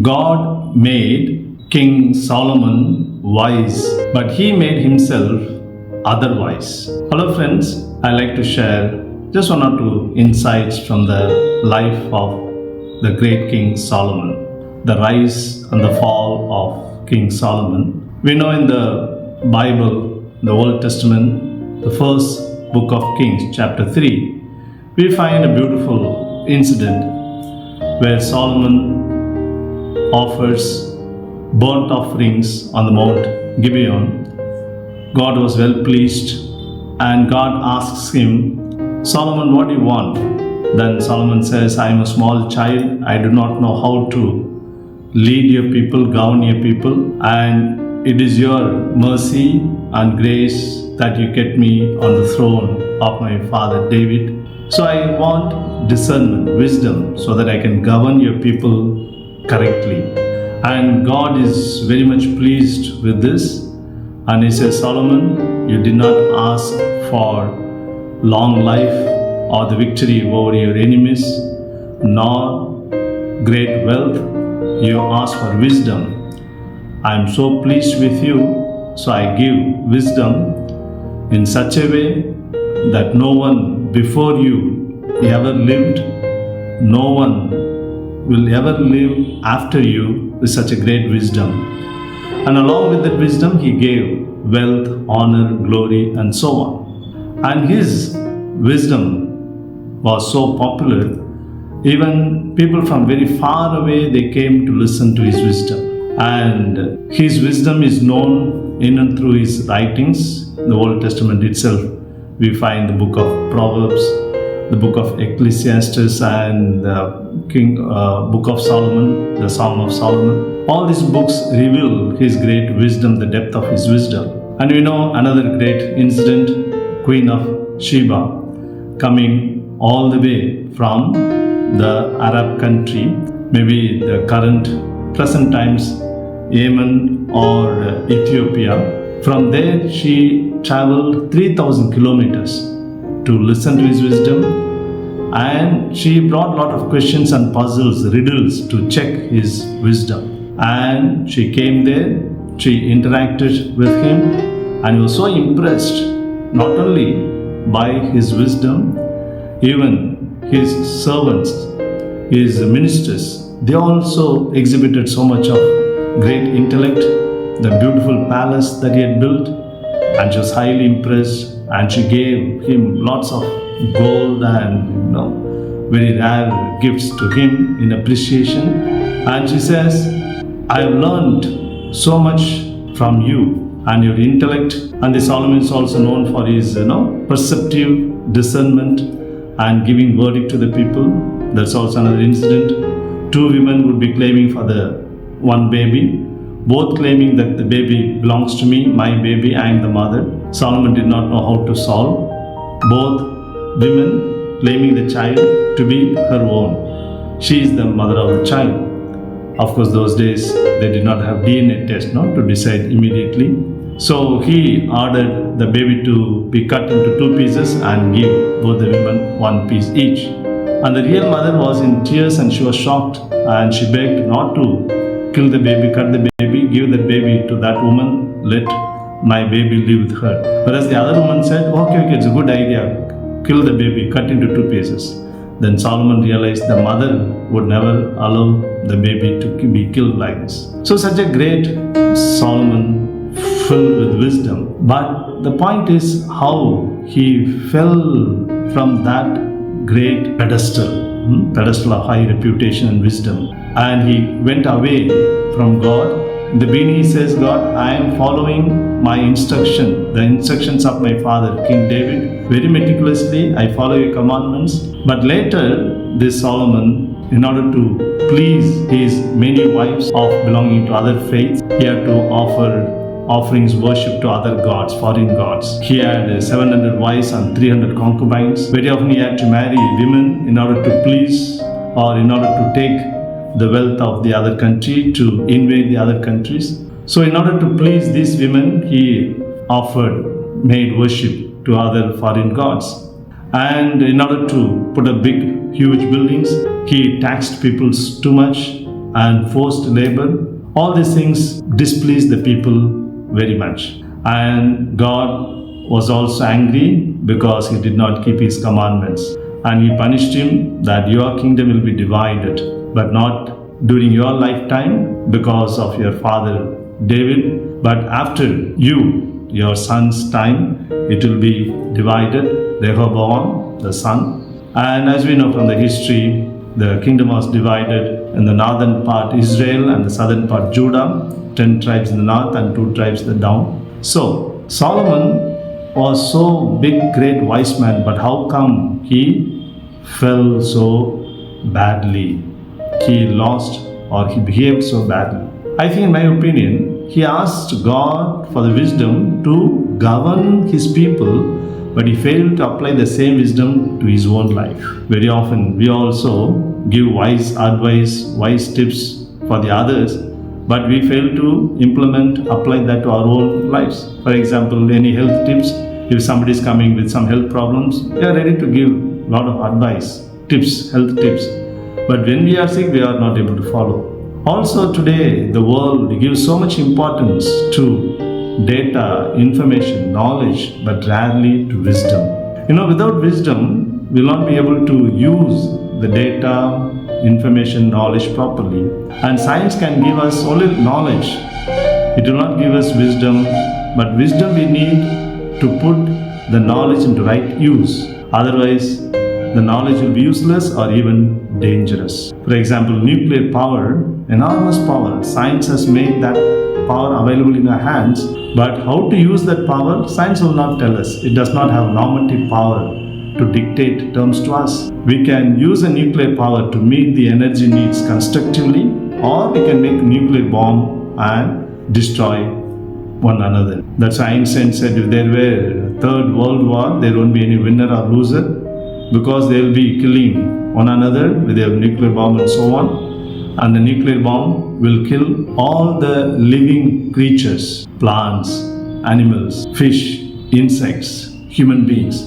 God made King Solomon wise, but he made himself otherwise. Hello friends, I like to share just one or two insights from the life of the great King Solomon, the rise and the fall of King Solomon. We know in the Bible, the Old Testament, the first book of Kings, chapter 3, we find a beautiful incident where Solomon offers burnt offerings on the Mount Gibeon. God was well pleased, and God asks him, Solomon, what do you want? Then Solomon says, I am a small child. I do not know how to lead your people, govern your people, and it is your mercy and grace that you kept me on the throne of my father David. So I want discernment, wisdom, so that I can govern your people correctly. And God is very much pleased with this. And he says, Solomon, you did not ask for long life or the victory over your enemies, nor great wealth. You asked for wisdom. I am so pleased with you, so I give wisdom in such a way that no one before you ever lived, no one will ever live after you with such a great wisdom. And along with that wisdom, he gave wealth, honor, glory, and so on. And his wisdom was so popular, even people from very far away, they came to listen to his wisdom. And his wisdom is known in and through his writings. The Old Testament itself, we find the book of Proverbs, the book of Ecclesiastes, and the book of Solomon, the Song of Solomon. All these books reveal his great wisdom, the depth of his wisdom. And we know another great incident, Queen of Sheba, coming all the way from the Arab country, maybe the present times, Yemen or Ethiopia. From there, she traveled 3,000 kilometers to listen to his wisdom, and she brought a lot of questions and puzzles, riddles to check his wisdom. And she came there, she interacted with him, and he was so impressed not only by his wisdom, even his servants, his ministers, they also exhibited so much of great intellect, the beautiful palace that he had built, and she was highly impressed. And she gave him lots of gold and very rare gifts to him in appreciation. And she says, I have learned so much from you and your intellect. And the Solomon is also known for his perceptive discernment and giving verdict to the people. That's also another incident. Two women would be claiming for the one baby, both claiming that the baby belongs to me, my baby, I am the mother. Solomon did not know how to solve. Both women claiming the child to be her own. She is the mother of the child. Of course, those days they did not have DNA test to decide immediately. So he ordered the baby to be cut into two pieces and give both the women one piece each. And the real mother was in tears and she was shocked, and she begged not to kill the baby, cut the baby, give the baby to that woman, let my baby live with her. Whereas the other woman said, okay, it's a good idea, kill the baby, cut into two pieces. Then Solomon realized the mother would never allow the baby to be killed like this. So such a great Solomon, filled with wisdom. But the point is how he fell from that great pedestal of high reputation and wisdom. And he went away from God. In the beginning he says, God, I am following my instruction, the instructions of my father, King David, very meticulously. I follow your commandments. But later, this Solomon, in order to please his many wives of belonging to other faiths, he had to offer offerings, worship to other gods, foreign gods. He had 700 wives and 300 concubines. Very often he had to marry women in order to please or in order to take the wealth of the other country, to invade the other countries. So in order to please these women, he made worship to other foreign gods. And in order to put up big, huge buildings, he taxed people too much and forced labor. All these things displeased the people very much. And God was also angry because he did not keep his commandments. And he punished him that your kingdom will be divided, but not during your lifetime because of your father David, but after you, your son's time, it will be divided, Rehoboam, the son. And as we know from the history, the kingdom was divided in the northern part Israel and the southern part Judah, 10 tribes in the north and 2 tribes in the down. So Solomon was so big, great, wise man, but how come he fell so badly? He lost or he behaved so badly. I think in my opinion, he asked God for the wisdom to govern his people, but he failed to apply the same wisdom to his own life. Very often we also give wise advice, wise tips for the others, but we fail to apply that to our own lives. For example, any health tips, if somebody is coming with some health problems, we are ready to give a lot of advice, tips, health tips. But when we are sick, we are not able to follow. Also today, the world gives so much importance to data, information, knowledge, but rarely to wisdom. Without wisdom, we will not be able to use the data, information, knowledge properly. And science can give us only knowledge. It will not give us wisdom, but wisdom we need to put the knowledge into right use. Otherwise, the knowledge will be useless or even dangerous. For example, nuclear power, enormous power. Science has made that power available in our hands, but how to use that power, science will not tell us. It does not have normative power to dictate terms to us. We can use a nuclear power to meet the energy needs constructively, or we can make a nuclear bomb and destroy one another. That's why Einstein said if there were a third world war, there won't be any winner or loser, because they will be killing one another with their nuclear bomb and so on. And the nuclear bomb will kill all the living creatures, plants, animals, fish, insects, human beings.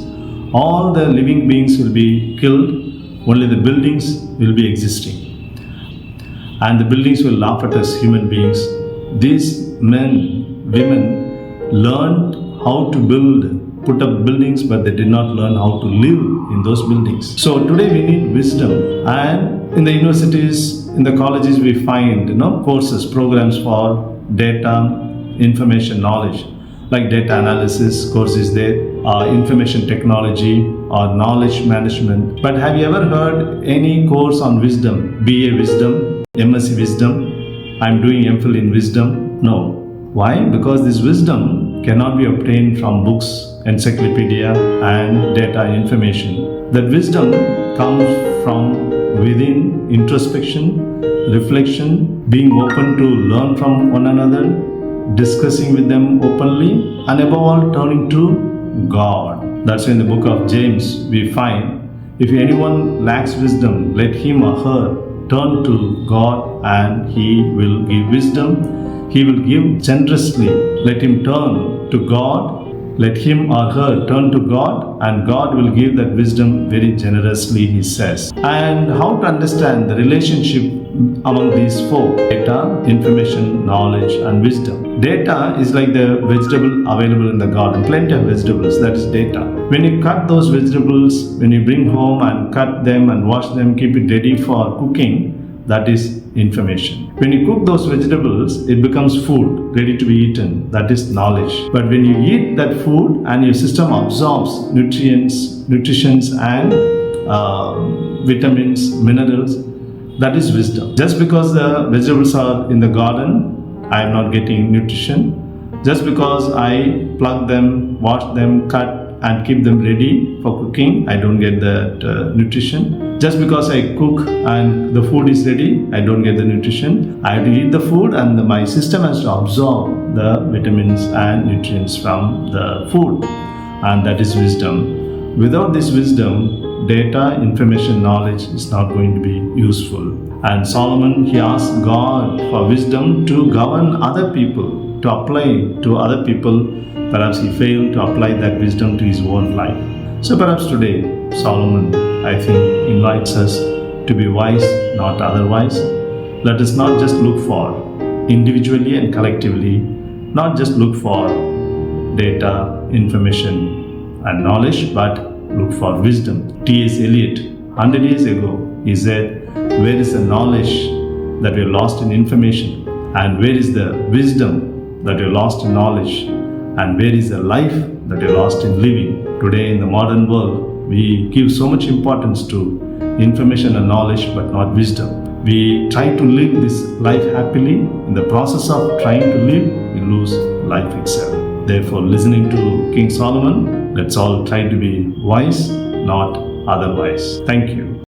All the living beings will be killed, only the buildings will be existing. And the buildings will laugh at us human beings. These men, women learned how to put up buildings, but they did not learn how to live in those buildings. So today we need wisdom, and in the universities, in the colleges, we find courses, programs for data, information, knowledge, like data analysis courses there, information technology or knowledge management. But have you ever heard any course on wisdom? BA Wisdom, MSc Wisdom, I'm doing MPhil in Wisdom? No. Why? Because this wisdom cannot be obtained from books, encyclopedia and data information. That wisdom comes from within, introspection, reflection, being open to learn from one another, discussing with them openly, and above all turning to God. That's why in the book of James we find, if anyone lacks wisdom, let him or her turn to God and he will give wisdom. He will give generously. Let him turn to God. Let him or her turn to God, and God will give that wisdom very generously, he says. And how to understand the relationship among these four: data, information, knowledge, and wisdom. Data is like the vegetable available in the garden, plenty of vegetables, that is data. When you cut those vegetables, when you bring home and cut them and wash them, keep it ready for cooking, that is information. When you cook those vegetables, it becomes food ready to be eaten, that is knowledge. But when you eat that food and your system absorbs nutrients and vitamins, minerals, that is wisdom. Just because the vegetables are in the garden, I am not getting nutrition. Just because I pluck them, wash them, cut and keep them ready for cooking, I don't get that nutrition. Just because I cook and the food is ready, I don't get the nutrition. I have to eat the food and my system has to absorb the vitamins and nutrients from the food, and that is wisdom. Without this wisdom, data, information, knowledge is not going to be useful. And Solomon, he asked God for wisdom to govern other people, to apply to other people. Perhaps he failed to apply that wisdom to his own life. So perhaps today, Solomon, I think, invites us to be wise, not otherwise. Let us not just look for individually and collectively, not just look for data, information and knowledge, but look for wisdom. T.S. Eliot, 100 years ago, he said, where is the knowledge that we are lost in information? And where is the wisdom that we are lost in knowledge? And where is the life that we are lost in living? Today in the modern world, we give so much importance to information and knowledge, but not wisdom. We try to live this life happily. In the process of trying to live, we lose life itself. Therefore, listening to King Solomon, let's all try to be wise, not otherwise. Thank you.